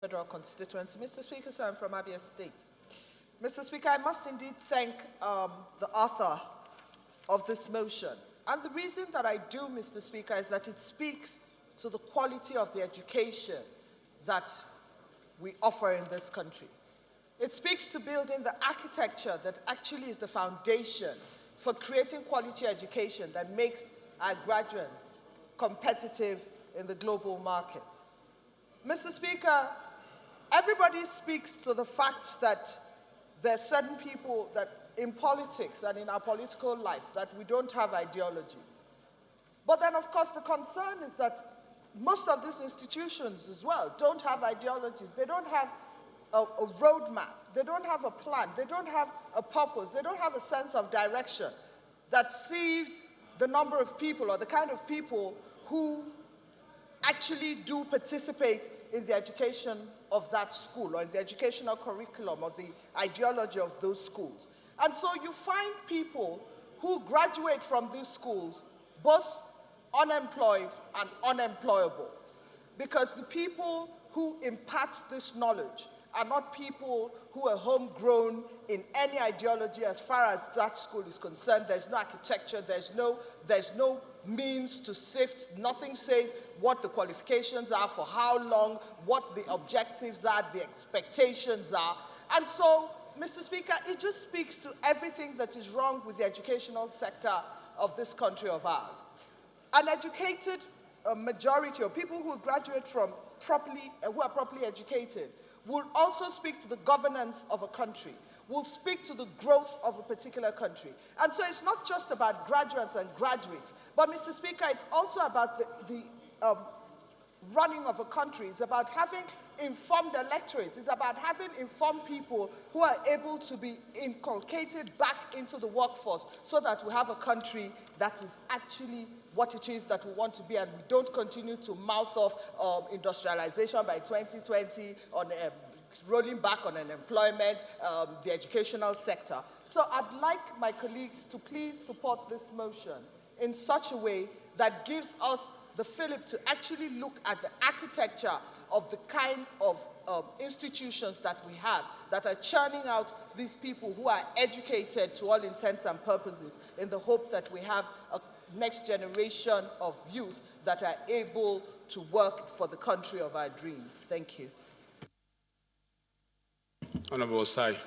Federal constituency. Mr. Speaker, sir, I'm from Abia State. Mr. Speaker, I must indeed thank the author of this motion. And the reason that I do, Mr. Speaker, is that it speaks to the quality of the education that we offer in this country. It speaks to building the architecture that actually is the foundation for creating quality education that makes our graduates competitive in the global market. Mr. Speaker, everybody speaks to the fact that there are certain people that in politics and in our political life that we don't have ideologies. But then, of course, the concern is that most of these institutions as well don't have ideologies. They don't have a roadmap. They don't have a plan. They don't have a purpose. They don't have a sense of direction that sees the number of people or the kind of people who actually do participate in the education of that school or in the educational curriculum or the ideology of those schools. And so you find people who graduate from these schools both unemployed and unemployable, because the people who impart this knowledge are not people who are homegrown in any ideology as far as that school is concerned. There's no architecture, there's no means to sift. Nothing says what the qualifications are, for how long, what the objectives are, the expectations are. And so, Mr. Speaker, it just speaks to everything that is wrong with the educational sector of this country of ours. An educated majority of people who graduate from who are properly educated will also speak to the governance of a country, will speak to the growth of a particular country. And so it's not just about graduates and graduates, but, Mr. Speaker, it's also about the running of a country. It's about having informed electorates. It's about having informed people who are able to be inculcated back into the workforce so that we have a country that is actually what it is that we want to be, and we don't continue to mouth off industrialization by 2020, on rolling back on unemployment, the educational sector. So I'd like my colleagues to please support this motion in such a way that gives us the fillip to actually look at the architecture of the kind of institutions that we have that are churning out these people who are educated to all intents and purposes, in the hope that we have a next generation of youth that are able to work for the country of our dreams. Thank you. Honorable Osai.